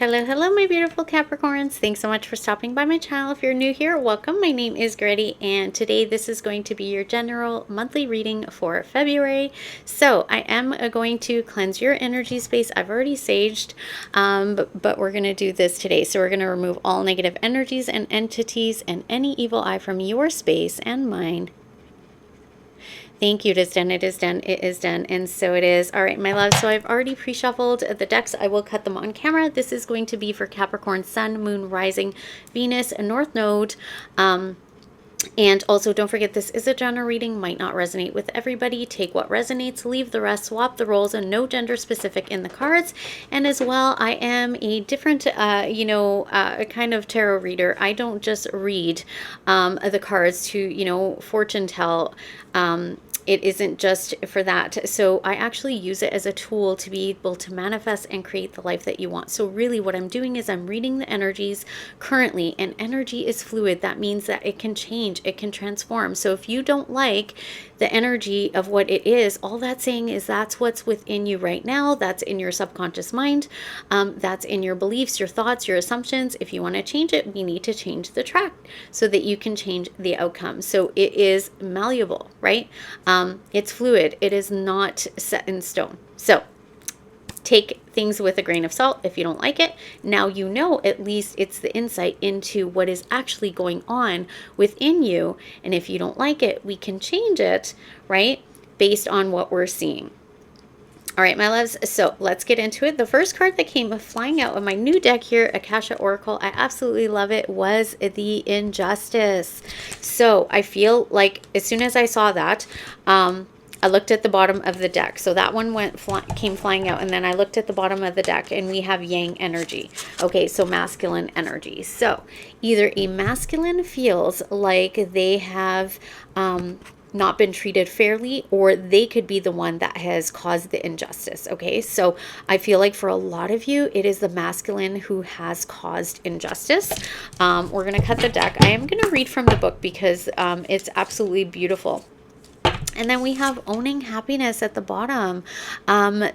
Hello, hello, my beautiful Capricorns. Thanks so much for stopping by my channel. If you're new here, welcome. My name is Grady, and today this is going to be your general monthly reading for February. So I am going to cleanse your energy space. I've already saged, but we're going to do this today. So we're going to remove all negative energies and entities and any evil eye from your space and mine. Thank you. It is done. It is done. It is done. And so it is. All right, my love. So I've already pre-shuffled the decks. I will cut them on camera. This is going to be for Capricorn, Sun, Moon, Rising, Venus, and North Node. And also, don't forget, this is a general reading, might not resonate with everybody. Take what resonates, leave the rest, swap the roles, and no gender specific in the cards. And as well, I am a different, kind of tarot reader. I don't just read the cards to, fortune tell. It isn't just for that. So I actually use it as a tool to be able to manifest and create the life that you want. So really what I'm doing is I'm reading the energies currently, and energy is fluid. That means that it can change, it can transform. So if you don't like the energy of what it is, all that's saying is that's what's within you right now. That's in your subconscious mind. That's in your beliefs, your thoughts, your assumptions. If you want to change it, we need to change the track so that you can change the outcome. So it is malleable, right? It's fluid. It is not set in stone. So take things with a grain of salt. If you don't like it, now you know at least it's the insight into what is actually going on within you. And if you don't like it, we can change it, right? Based on what we're seeing. All right, my loves, so let's get into it. The first card that came flying out of my new deck here, Akasha Oracle, I absolutely love it, was the Injustice. So I feel like as soon as I saw that, I looked at the bottom of the deck. So that one came flying out, and then I looked at the bottom of the deck, and we have yang energy. Okay, so masculine energy. So either a masculine feels like they have not been treated fairly, or they could be the one that has caused the injustice. Okay, so I feel like for a lot of you, it is the masculine who has caused injustice. We're going to cut the deck. I am going to read from the book because it's absolutely beautiful. And then we have owning happiness at the bottom.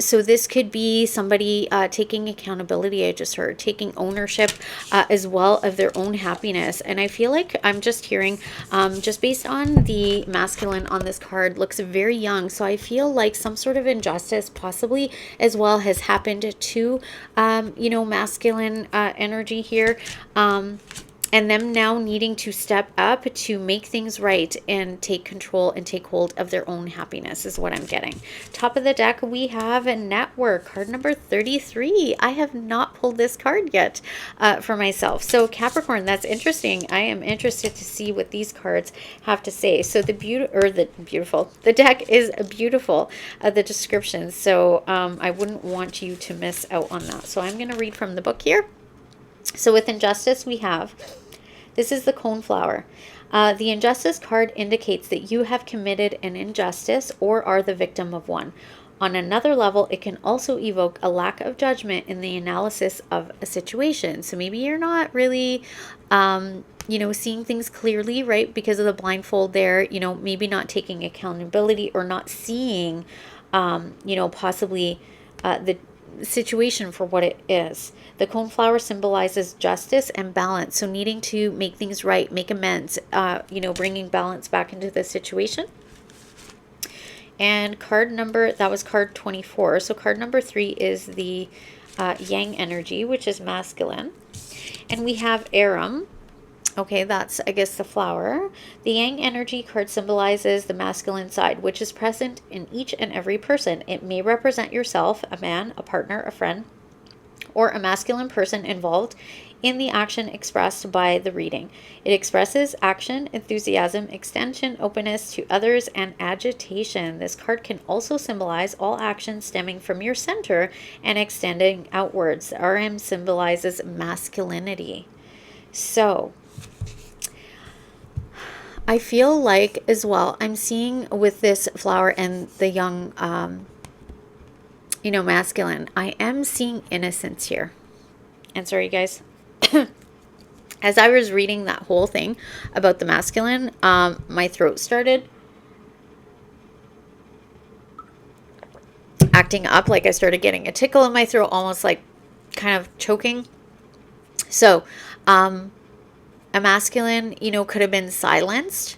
So this could be somebody taking accountability, I just heard, taking ownership as well of their own happiness. And I feel like I'm just hearing, just based on the masculine on this card, looks very young. So I feel like some sort of injustice possibly as well has happened to, masculine energy here. And them now needing to step up to make things right and take control and take hold of their own happiness is what I'm getting. Top of the deck, we have a network, card number 33. I have not pulled this card yet for myself. So Capricorn, that's interesting. I am interested to see what these cards have to say. So the deck is beautiful, the description. So I wouldn't want you to miss out on that. So I'm going to read from the book here. So with Injustice, we have, this is the coneflower. The Injustice card indicates that you have committed an injustice or are the victim of one. On another level, it can also evoke a lack of judgment in the analysis of a situation. So maybe you're not really, seeing things clearly, right? Because of the blindfold there, maybe not taking accountability or not seeing, possibly the situation for what it is. The coneflower symbolizes justice and balance, so needing to make things right, make amends, bringing balance back into the situation. And that was card 24. So card number 3 is the yang energy, which is masculine. And we have Arum. Okay, that's, I guess, the flower. The yang energy card symbolizes the masculine side, which is present in each and every person. It may represent yourself, a man, a partner, a friend, or a masculine person involved in the action expressed by the reading. It expresses action, enthusiasm, extension, openness to others, and agitation. This card can also symbolize all action stemming from your center and extending outwards. RM symbolizes masculinity. So I feel like as well, I'm seeing with this flower and the young, masculine, I am seeing innocence here. And sorry, guys, as I was reading that whole thing about the masculine, my throat started acting up. Like I started getting a tickle in my throat, almost like kind of choking. So, a masculine, could have been silenced,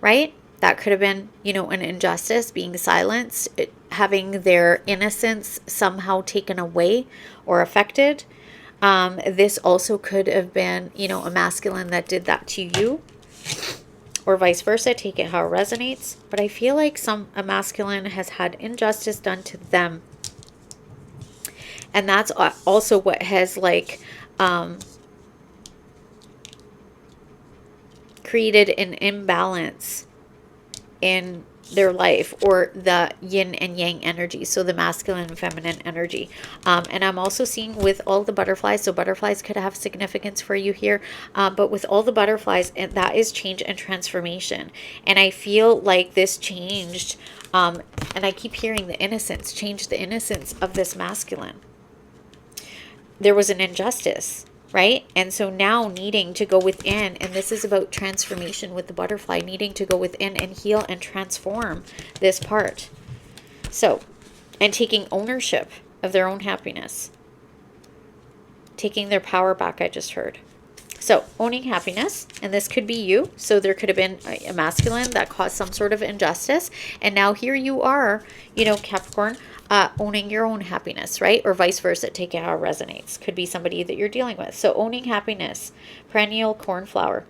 right? That could have been, an injustice, being silenced, having their innocence somehow taken away or affected. This also could have been, a masculine that did that to you, or vice versa. Take it how it resonates. But I feel like a masculine has had injustice done to them. And that's also what has created an imbalance in their life, or the yin and yang energy, so the masculine and feminine energy. And I'm also seeing with all the butterflies, so butterflies could have significance for you here, but with all the butterflies, and that is change and transformation. And I feel like this changed, and I keep hearing the innocence, changed the innocence of this masculine. There was an injustice, right? And so now needing to go within, and this is about transformation with the butterfly, needing to go within and heal and transform this part. So, and taking ownership of their own happiness. Taking their power back, I just heard. So, owning happiness, and this could be you. So there could have been a masculine that caused some sort of injustice. And now here you are, Capricorn, owning your own happiness, right? Or vice versa. Take it how it resonates. Could be somebody that you're dealing with. So owning happiness, perennial cornflower.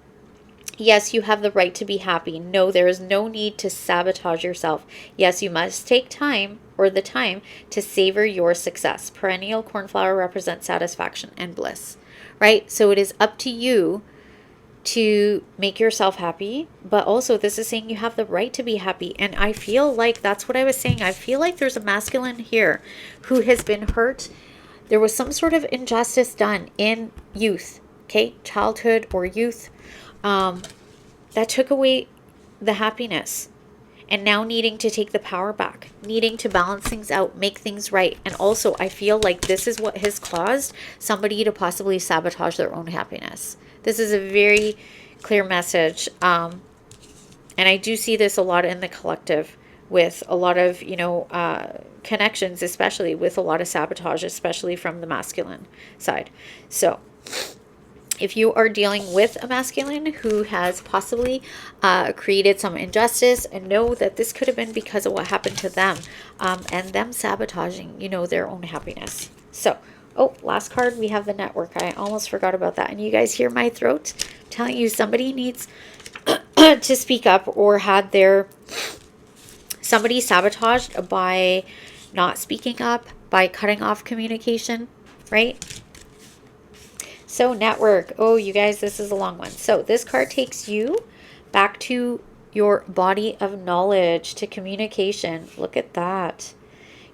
Yes, you have the right to be happy. No, there is no need to sabotage yourself. Yes, you must take time, or the time, to savor your success. Perennial cornflower represents satisfaction and bliss, right? So it is up to you to make yourself happy, but also this is saying you have the right to be happy. And I feel like that's what I was saying. I feel like there's a masculine here who has been hurt. There was some sort of injustice done in youth, okay, childhood or youth, that took away the happiness, and now needing to take the power back, needing to balance things out, make things right. And also I feel like this is what has caused somebody to possibly sabotage their own happiness. This is a very clear message. And I do see this a lot in the collective with a lot of, connections, especially with a lot of sabotage, especially from the masculine side. So if you are dealing with a masculine who has possibly created some injustice, and know that this could have been because of what happened to them, and them sabotaging, their own happiness. So, last card, we have the network. I almost forgot about that. And you guys hear my throat? I'm telling you, somebody needs to speak up, or had somebody sabotaged by not speaking up, by cutting off communication, right? So network. Oh, you guys, this is a long one. So this card takes you back to your body of knowledge, to communication. Look at that.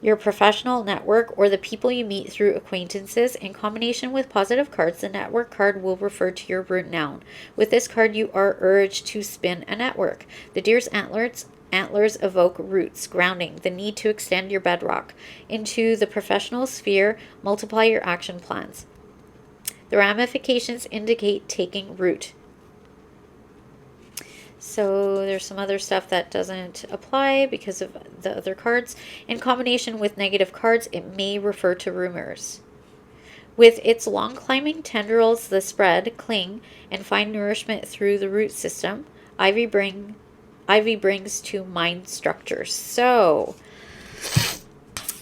Your professional network, or the people you meet through acquaintances. In combination with positive cards, the network card will refer to your root noun. With this card, you are urged to spin a network. The deer's antlers evoke roots, grounding, the need to extend your bedrock into the professional sphere. Multiply your action plans. The ramifications indicate taking root. So there's some other stuff that doesn't apply because of the other cards. In combination with negative cards, it may refer to rumors. With its long climbing tendrils, the spread, cling, and find nourishment through the root system. Ivy brings to mind structures. So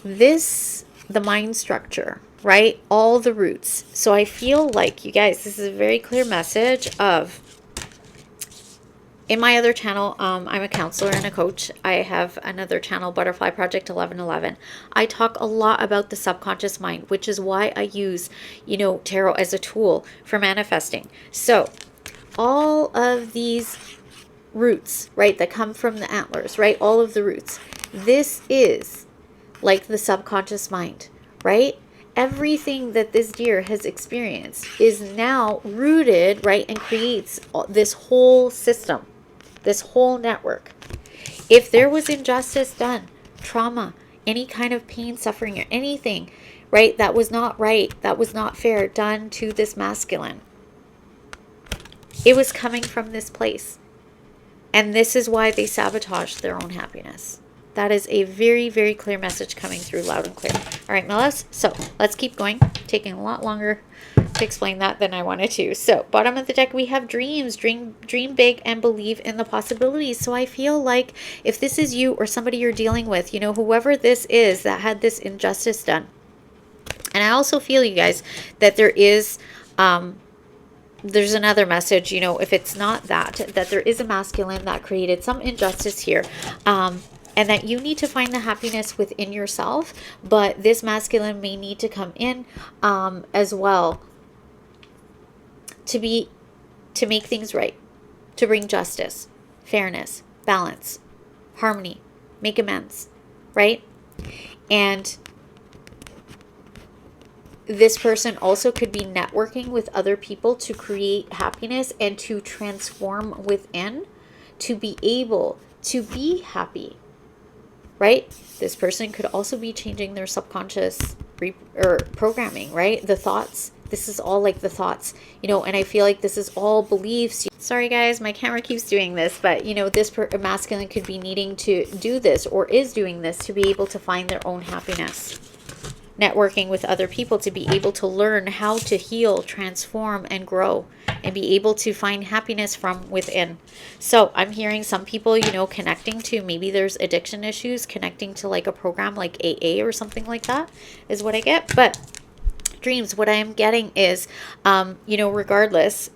the mind structure, right? All the roots. So I feel like, you guys, this is a very clear message of, in my other channel, I'm a counselor and a coach. I have another channel, Butterfly Project 1111. I talk a lot about the subconscious mind, which is why I use, tarot as a tool for manifesting. So all of these roots, right, that come from the antlers, right? All of the roots. This is like the subconscious mind, right? Everything that this deer has experienced is now rooted, right, and creates this whole system, this whole network. If there was injustice done, trauma, any kind of pain, suffering, or anything, right, that was not right, that was not fair, done to this masculine, it was coming from this place. And this is why they sabotaged their own happiness. That is a very, very clear message coming through loud and clear. All right, my loves. So let's keep going. Taking a lot longer to explain that than I wanted to. So bottom of the deck, we have dreams. Dream big and believe in the possibilities. So I feel like if this is you or somebody you're dealing with, you know, whoever this is that had this injustice done. And I also feel, you guys, that there is... there's another message, you know, if it's not that there is a masculine that created some injustice here, and that you need to find the happiness within yourself, but this masculine may need to come in as well to make things right, to bring justice, fairness, balance, harmony, make amends, right? And this person also could be networking with other people to create happiness and to transform within to be able to be happy, right? This person could also be changing their subconscious or programming, right? The thoughts. This is all like the thoughts, you know, and I feel like this is all beliefs. Sorry guys, my camera keeps doing this, but you know, this masculine could be needing to do this or is doing this to be able to find their own happiness. Networking with other people to be able to learn how to heal, transform, and grow, and be able to find happiness from within. So I'm hearing some people, you know, connecting to, maybe there's addiction issues, connecting to like a program like AA or something like that is what I get. But dreams, what I am getting is, you know, regardless,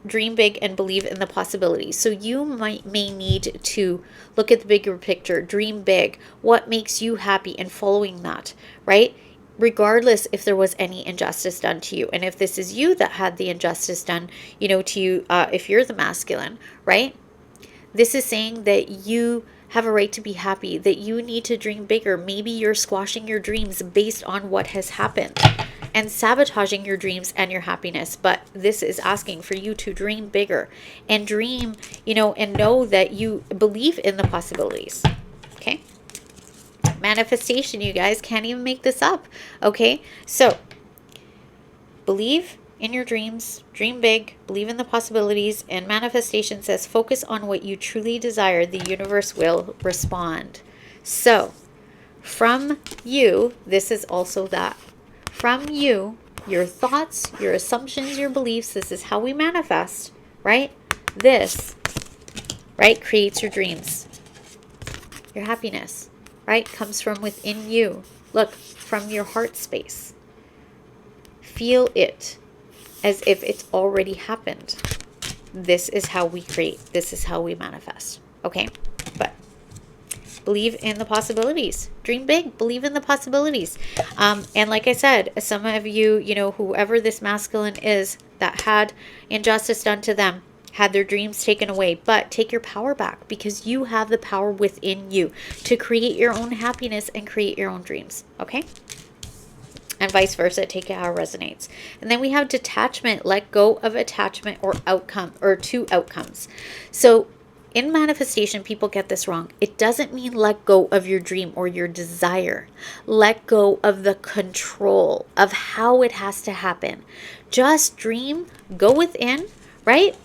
dream big and believe in the possibilities. So you may need to look at the bigger picture, dream big, what makes you happy, and following that, right? Regardless if there was any injustice done to you. And if this is you that had the injustice done, you know, to you, if you're the masculine, right? This is saying that you have a right to be happy, that you need to dream bigger. Maybe you're squashing your dreams based on what has happened and sabotaging your dreams and your happiness. But this is asking for you to dream bigger and dream, you know, and know that you believe in the possibilities. Okay. Manifestation, you guys can't even make this up. Okay. So believe in your dreams, dream big, believe in the possibilities, and manifestation says focus on what you truly desire. The universe will respond. So from you, this is also that. From you, your thoughts, your assumptions, your beliefs, this is how we manifest, right? This, right, creates your dreams. Your happiness, right, comes from within you. Look, from your heart space. Feel it as if it's already happened. This is how we create. This is how we manifest. Okay? But believe in the possibilities. Dream big. Believe in the possibilities. And like I said, some of you, you know, whoever this masculine is that had injustice done to them, had their dreams taken away, but take your power back, because you have the power within you to create your own happiness and create your own dreams. Okay? And vice versa, take it how it resonates. And then we have detachment, let go of attachment or outcome, or two outcomes. So in manifestation, people get this wrong. It doesn't mean let go of your dream or your desire. Let go of the control of how it has to happen. Just dream, go within, right?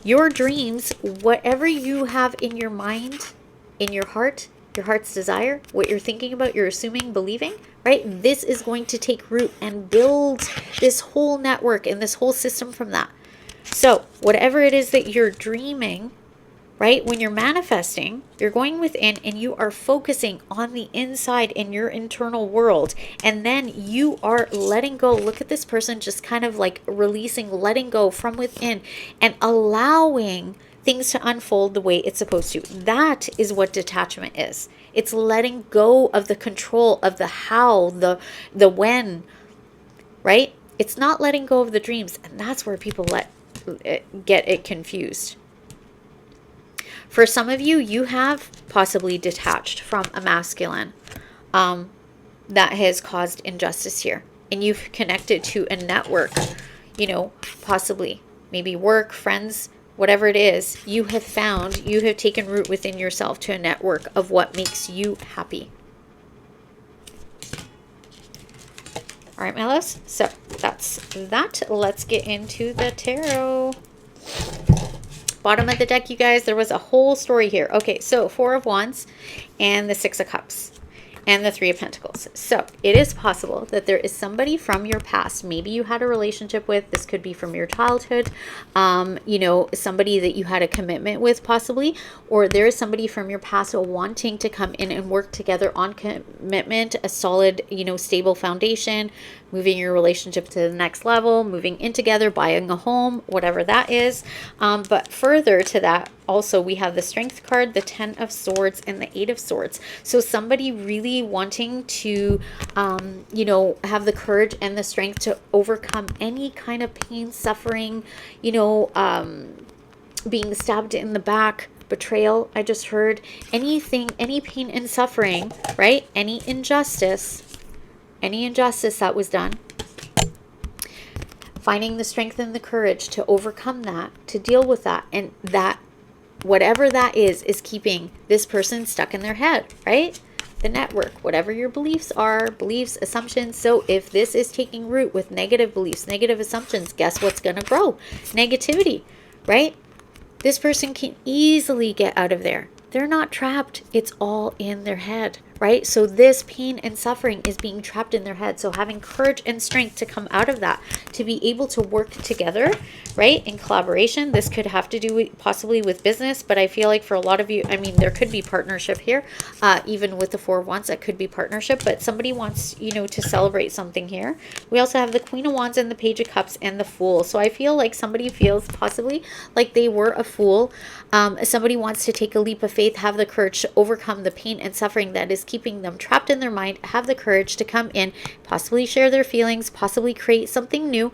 Your dreams, whatever you have in your mind, in your heart's desire, what you're thinking about, you're assuming, believing, right? This is going to take root and build this whole network and this whole system from that. So whatever it is that you're dreaming, right? When you're manifesting, you're going within and you are focusing on the inside in your internal world. And then you are letting go. Look at this person just kind of like releasing, letting go from within and allowing things to unfold the way it's supposed to. That is what detachment is. It's letting go of the control of the how, the when, right? It's not letting go of the dreams. And that's where people get it confused. For some of you, you have possibly detached from a masculine that has caused injustice here. And you've connected to a network, you know, possibly, maybe work, friends, whatever it is, you have taken root within yourself to a network of what makes you happy. All right, my loves. So that's that. Let's get into the tarot. Bottom of the deck, you guys, there was a whole story here. Okay, so Four of Wands and the Six of Cups and the Three of Pentacles. So it is possible that there is somebody from your past, maybe you had a relationship with, this could be from your childhood, you know, somebody that you had a commitment with possibly, or there is somebody from your past wanting to come in and work together on commitment, a solid, you know, stable foundation, moving your relationship to the next level, moving in together, buying a home, whatever that is. But further to that, also we have the Strength card, the Ten of Swords, and the Eight of Swords. So somebody really wanting to, you know, have the courage and the strength to overcome any kind of pain, suffering, you know, being stabbed in the back, betrayal, I just heard, anything, any pain and suffering, right? Any injustice that was done, finding the strength and the courage to overcome that, to deal with that, and that whatever that is keeping this person stuck in their head, right? The network, whatever your beliefs are, beliefs, assumptions. So if this is taking root with negative beliefs, negative assumptions, guess what's going to grow? Negativity, right? This person can easily get out of there. They're not trapped. It's all in their head, right? So this pain and suffering is being trapped in their head. So having courage and strength to come out of that, to be able to work together, right? In collaboration. This could have to do with, possibly with business, but I feel like for a lot of you, I mean, there could be partnership here. Even with the Four of Wands, that could be partnership, but somebody wants, you know, to celebrate something here. We also have the Queen of Wands and the Page of Cups and the Fool. So I feel like somebody feels possibly like they were a fool. Somebody wants to take a leap of faith, have the courage to overcome the pain and suffering that is keeping them trapped in their mind, have the courage to come in, possibly share their feelings, possibly create something new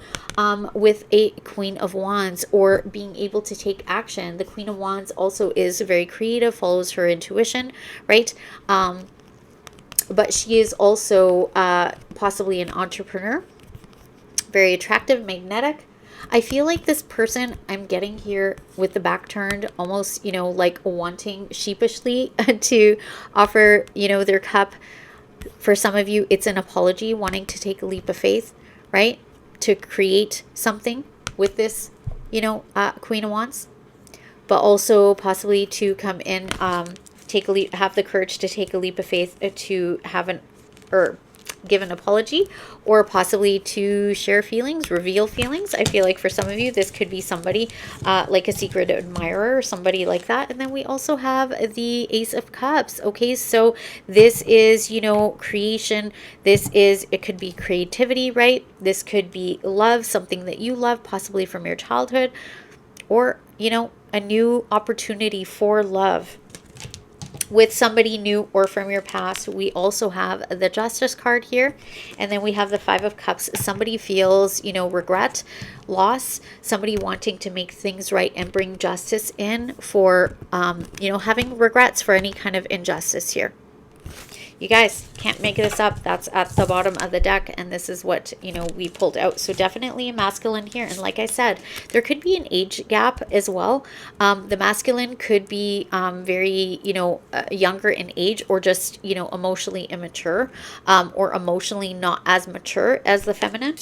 with a Queen of Wands, or being able to take action. The Queen of Wands also is very creative, follows her intuition, right? But she is also possibly an entrepreneur, very attractive, magnetic. I feel like this person I'm getting here with the back turned, almost, you know, like wanting sheepishly to offer, you know, their cup. For some of you, it's an apology, wanting to take a leap of faith, right? To create something with this, you know, Queen of Wands, but also possibly to come in, take a leap, have the courage to take a leap of faith, to have an, or give an apology, or possibly to share feelings, reveal feelings. I feel like for some of you, this could be somebody like a secret admirer or somebody like that. And then we also have the Ace of Cups. Okay, so this is, you know, creation. This is, it could be creativity, right? This could be love, something that you love, possibly from your childhood, or, you know, a new opportunity for love with somebody new or from your past. We also have the Justice card here, and then we have the Five of Cups. Somebody feels, you know, regret, loss, somebody wanting to make things right and bring justice in for, you know, having regrets for any kind of injustice here. You guys can't make this up. That's at the bottom of the deck, and this is what, you know, we pulled out. So definitely a masculine here. And like I said, there could be an age gap as well. The masculine could be very, you know, younger in age, or just, you know, emotionally immature, or emotionally not as mature as the feminine.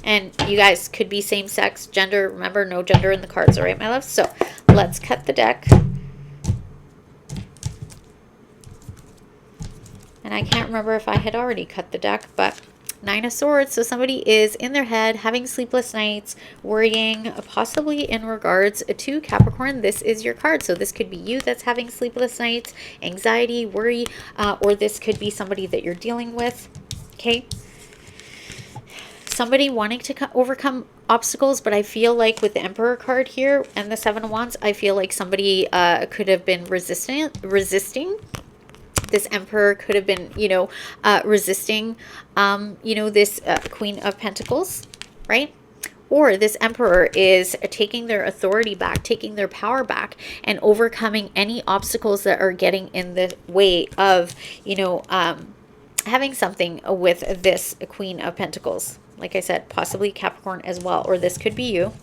And you guys could be same sex, gender. Remember, no gender in the cards, all right, my love? So let's cut the deck. And I can't remember if I had already cut the deck, but Nine of Swords. So somebody is in their head, having sleepless nights, worrying, possibly in regards to Capricorn. This is your card. So this could be you that's having sleepless nights, anxiety, worry, or this could be somebody that you're dealing with. Okay. Somebody wanting to overcome obstacles, but I feel like with the Emperor card here and the Seven of Wands, I feel like somebody could have been resisting. This Emperor could have been, you know, resisting, you know, this Queen of Pentacles, right? Or this Emperor is taking their authority back, taking their power back, and overcoming any obstacles that are getting in the way of, you know, having something with this Queen of Pentacles. Like I said, possibly Capricorn as well, or this could be you.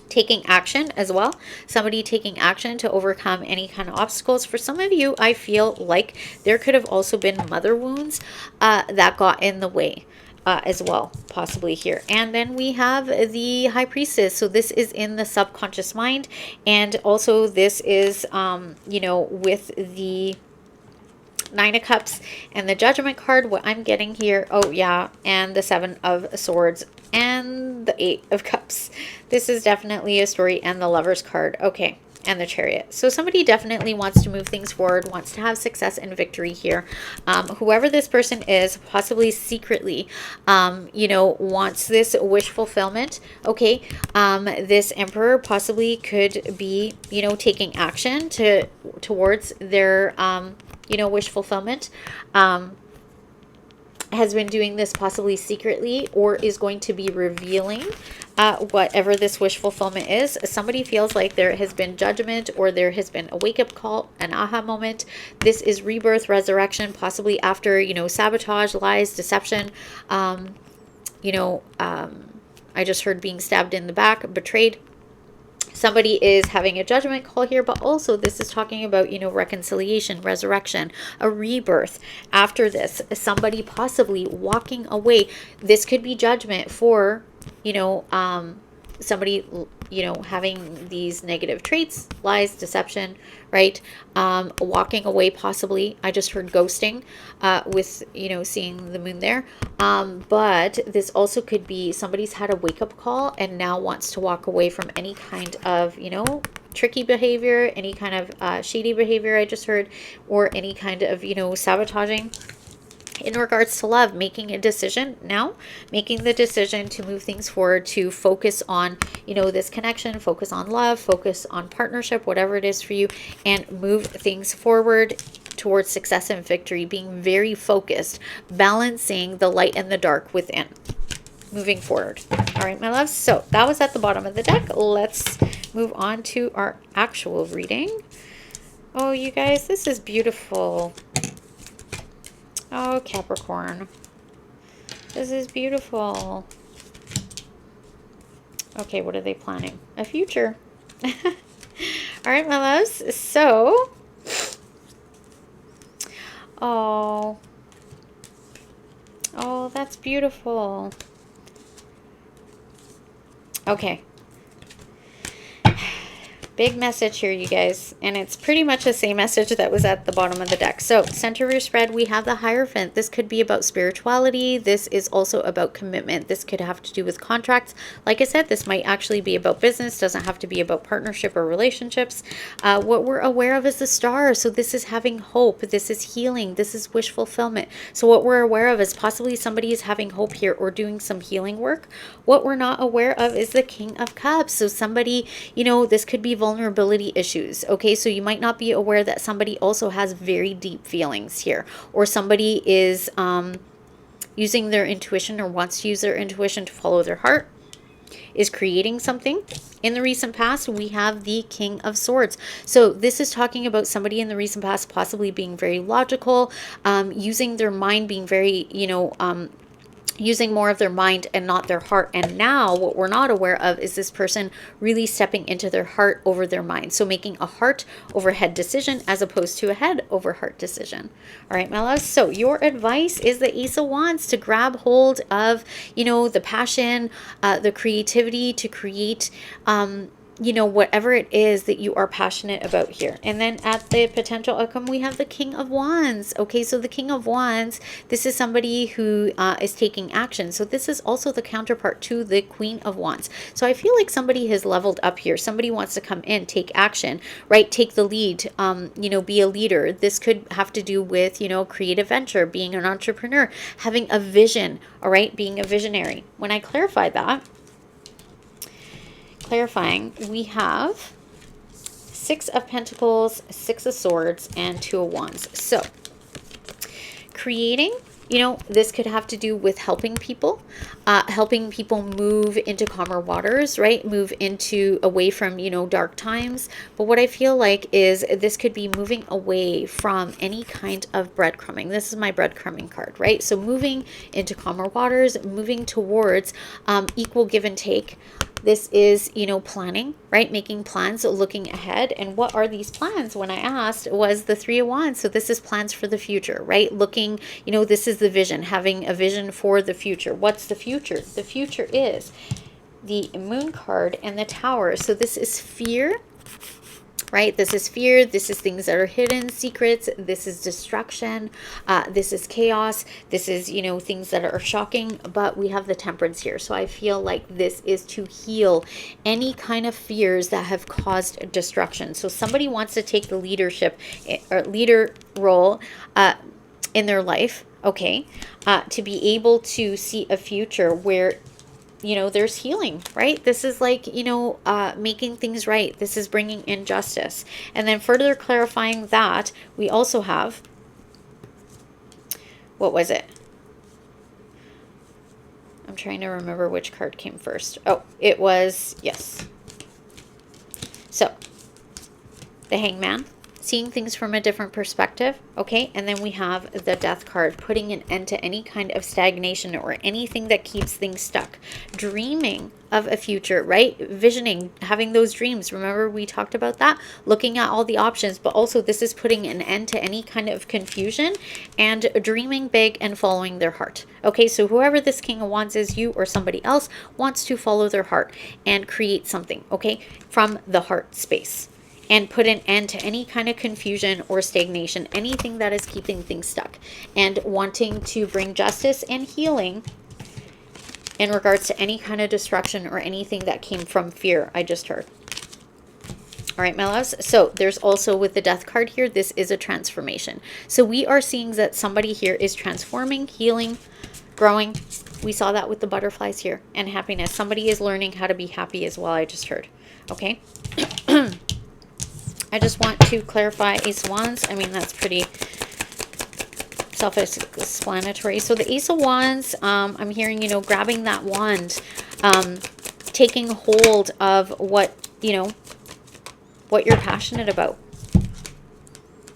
Taking action as well. Somebody taking action to overcome any kind of obstacles. For some of you, I feel like there could have also been mother wounds that got in the way. as well, possibly here. And then we have the High Priestess. So this is in the subconscious mind. And also this is, you know, with the Nine of Cups and the Judgment card, what I'm getting here, oh yeah, and the Seven of Swords and the Eight of Cups. This is definitely a story, and the Lover's card. Okay. And the Chariot. So somebody definitely wants to move things forward, wants to have success and victory here. Whoever this person is, possibly secretly, you know, wants this wish fulfillment. Okay. This Emperor possibly could be, you know, taking action towards their, you know, wish fulfillment. Has been doing this possibly secretly, or is going to be revealing whatever this wish fulfillment is. Somebody feels like there has been judgment, or there has been a wake-up call, an aha moment. This is rebirth, resurrection, possibly after, you know, sabotage, lies, deception. You know, I just heard being stabbed in the back, betrayed. Somebody is having a judgment call here, but also this is talking about, you know, reconciliation, resurrection, a rebirth. After this, somebody possibly walking away. This could be judgment for, you know, somebody, you know, having these negative traits, lies, deception, right? Walking away possibly. I just heard ghosting with, you know, seeing the moon there. But this also could be somebody's had a wake-up call and now wants to walk away from any kind of, you know, tricky behavior, any kind of shady behavior I just heard, or any kind of, you know, sabotaging. In regards to love, making a decision now, making the decision to move things forward, to focus on, you know, this connection, focus on love, focus on partnership, whatever it is for you, and move things forward towards success and victory, being very focused, balancing the light and the dark within, moving forward. All right, my loves. So that was at the bottom of the deck. Let's move on to our actual reading. Oh, you guys, this is beautiful. Oh, Capricorn. This is beautiful. Okay, what are they planning? A future. All right, my loves. So, oh, that's beautiful. Okay. Big message here, you guys, and it's pretty much the same message that was at the bottom of the deck. So center of your spread, we have the Hierophant. This could be about spirituality. This is also about commitment. This could have to do with contracts. Like I said, this might actually be about business. Doesn't have to be about partnership or relationships. What we're aware of is the Star. So this is having hope. This is healing. This is wish fulfillment. So what we're aware of is possibly somebody is having hope here or doing some healing work. What we're not aware of is the King of Cups. So somebody, you know, this could be vulnerability issues. Okay, so you might not be aware that somebody also has very deep feelings here, or somebody is using their intuition or wants to use their intuition to follow their heart, is creating something. In the recent past, we have the King of Swords. So this is talking about somebody in the recent past possibly being very logical, using their mind, being very, you know, using more of their mind and not their heart. And now what we're not aware of is this person really stepping into their heart over their mind. So making a heart over head decision as opposed to a head over heart decision. All right, my loves. So your advice is the Ace of Wands, to grab hold of, you know, the passion, the creativity to create, you know, whatever it is that you are passionate about here. And then at the potential outcome, we have the King of Wands. Okay, so the King of Wands, this is somebody who is taking action. So this is also the counterpart to the Queen of Wands. So I feel like somebody has leveled up here. Somebody wants to come in, take action, right? Take the lead, you know, be a leader. This could have to do with, you know, creative venture, being an entrepreneur, having a vision, all right? Being a visionary. When I clarify that, clarifying, we have Six of Pentacles, Six of Swords, and Two of Wands. So creating, you know, this could have to do with helping people move into calmer waters, right? Move into away from, you know, dark times. But what I feel like is this could be moving away from any kind of breadcrumbing. This is my breadcrumbing card, right? So moving into calmer waters, moving towards equal give and take. This is, you know, planning, right? Making plans, looking ahead. And what are these plans? When I asked, was the Three of Wands. So this is plans for the future, right? Looking, you know, this is the vision, having a vision for the future. What's the future? The future is the Moon card and the Tower. So this is fear, right? This is fear. This is things that are hidden, secrets. This is destruction. This is chaos. This is, you know, things that are shocking. But we have the Temperance here. So I feel like this is to heal any kind of fears that have caused destruction. So somebody wants to take the leadership or leader role in their life, okay, to be able to see a future where, you know, there's healing, right? This is like, you know, making things right. This is bringing in justice. And then further clarifying that, we also have, what was it? I'm trying to remember which card came first. Oh, it was, yes. So, the Hangman. Seeing things from a different perspective, okay? And then we have the Death card, putting an end to any kind of stagnation or anything that keeps things stuck. Dreaming of a future, right? Visioning, having those dreams. Remember we talked about that? Looking at all the options, but also this is putting an end to any kind of confusion and dreaming big and following their heart. Okay, so whoever this King of Wands is, you or somebody else, wants to follow their heart and create something, okay, from the heart space. And put an end to any kind of confusion or stagnation, anything that is keeping things stuck. And wanting to bring justice and healing in regards to any kind of destruction or anything that came from fear, I just heard. All right, my loves. So there's also with the Death card here, this is a transformation. So we are seeing that somebody here is transforming, healing, growing. We saw that with the butterflies here, and happiness. Somebody is learning how to be happy as well, I just heard. Okay. I just want to clarify Ace of Wands. I mean, that's pretty self-explanatory. So the Ace of Wands, I'm hearing, you know, grabbing that wand, taking hold of what, you know, what you're passionate about.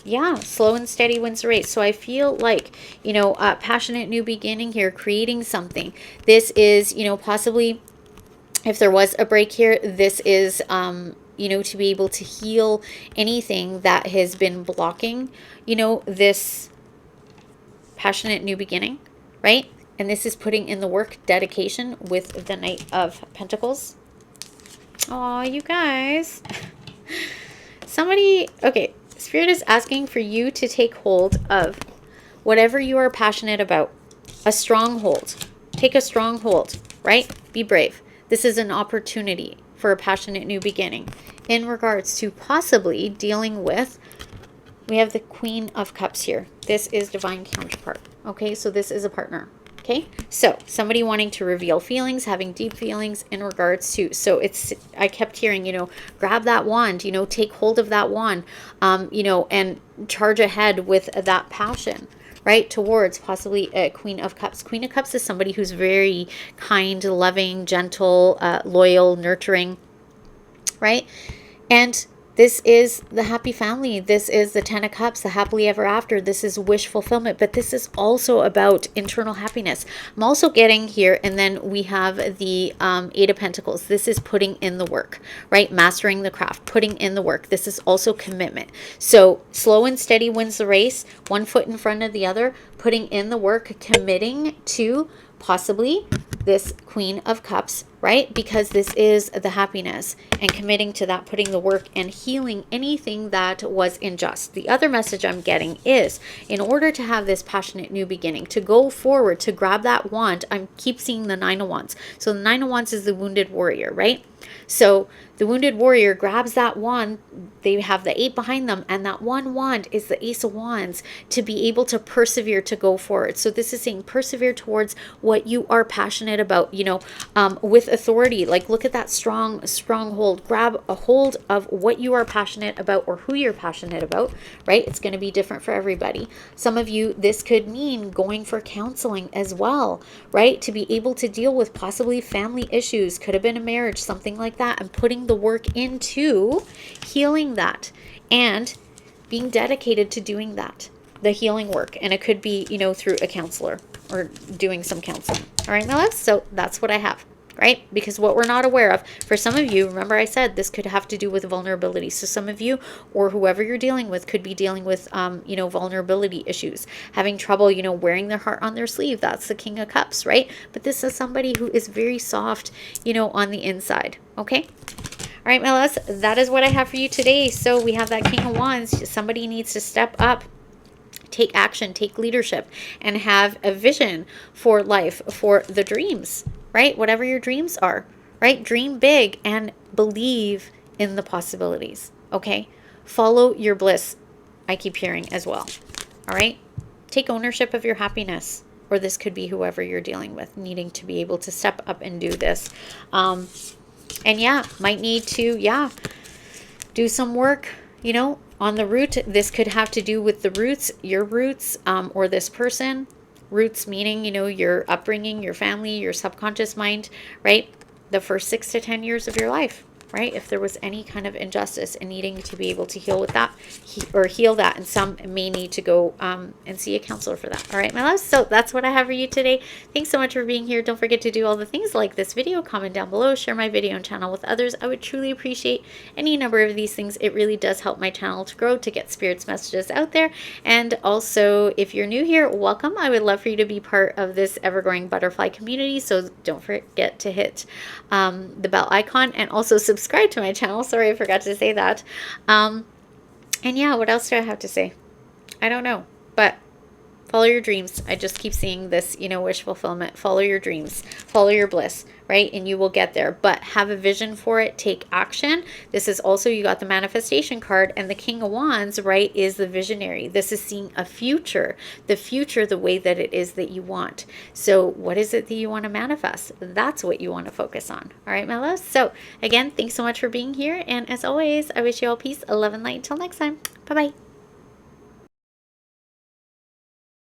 Yeah, slow and steady wins the race. So I feel like, you know, passionate new beginning here, creating something. This is, you know, possibly, if there was a break here, this is, you know, to be able to heal anything that has been blocking, you know, this passionate new beginning, right? And this is putting in the work, dedication with the Knight of Pentacles. Oh, you guys. Somebody, okay, Spirit is asking for you to take hold of whatever you are passionate about. A stronghold. Take a stronghold, right? Be brave. This is an opportunity for a passionate new beginning in regards to possibly dealing with, we have the Queen of Cups here. This is divine counterpart. Okay, so this is a partner. Okay, so somebody wanting to reveal feelings, having deep feelings in regards to, so it's, I kept hearing, you know, grab that wand, you know, take hold of that wand, you know, and charge ahead with that passion, right, towards possibly a Queen of Cups. Queen of Cups is somebody who's very kind, loving, gentle, loyal, nurturing, right? And this is the happy family. This is the 10 of Cups, the happily ever after. This is wish fulfillment, but this is also about internal happiness. I'm also getting here, and then we have the 8 of Pentacles. This is putting in the work, right? Mastering the craft, putting in the work. This is also commitment. So slow and steady wins the race, one foot in front of the other, putting in the work, committing to possibly this Queen of Cups, right? Because this is the happiness, and committing to that, putting the work and healing anything that was unjust. The other message I'm getting is, in order to have this passionate new beginning, to go forward, to grab that wand, I keep seeing the 9 of Wands. So the 9 of Wands is the wounded warrior, right? So the wounded warrior grabs that wand. They have the 8 behind them, and that one wand is the Ace of Wands, to be able to persevere, to go forward. So this is saying persevere towards what you are passionate about, you know, with authority. Like, look at that stronghold. Grab a hold of what you are passionate about, or who you're passionate about, right? It's going to be different for everybody. Some of you, this could mean going for counseling as well, right? To be able to deal with possibly family issues, could have been a marriage, something like that, and putting the work into healing that and being dedicated to doing that, the healing work. And it could be, you know, through a counselor or doing some counseling. All right, my loves, so that's what I have. right? Because what we're not aware of, for some of you, remember I said this could have to do with vulnerability. So some of you, or whoever you're dealing with, could be dealing with, vulnerability issues, having trouble, wearing their heart on their sleeve. That's the King of Cups, right? But this is somebody who is very soft, on the inside, okay? All right, my loves, that is what I have for you today. So we have that King of Wands. Somebody needs to step up, take action, take leadership, and have a vision for life, for the dreams, right? Whatever your dreams are, right? Dream big and believe in the possibilities, okay? Follow your bliss, I keep hearing as well, all right? Take ownership of your happiness, or this could be whoever you're dealing with needing to be able to step up and do this. And yeah, might need to, do some work, on the root. This could have to do with the roots, your roots, or this person. Roots meaning, your upbringing, your family, your subconscious mind, right? The first 6 to 10 years of your life, right? If there was any kind of injustice and needing to be able to heal with that, or heal that, and some may need to go and see a counselor for that. All right, my loves, so that's what I have for you today. Thanks so much for being here. Don't forget to do all the things like this video, comment down below, share my video and channel with others. I would truly appreciate any number of these things. It really does help my channel to grow, to get spirits messages out there. And also, if you're new here, welcome. I would love for you to be part of this ever-growing butterfly community, so don't forget to hit the bell icon, and also subscribe to my channel. Sorry, I forgot to say that. And yeah, what else do I have to say? I don't know, but follow your dreams. I just keep seeing this, wish fulfillment. Follow your dreams, follow your bliss, right? And you will get there, but have a vision for it. Take action. This is also, you got the manifestation card, and the King of Wands, right, is the visionary. This is seeing a future, the way that it is that you want. So what is it that you want to manifest? That's what you want to focus on. All right, my loves. So again, thanks so much for being here. And as always, I wish you all peace, love, and light. Until next time. Bye-bye.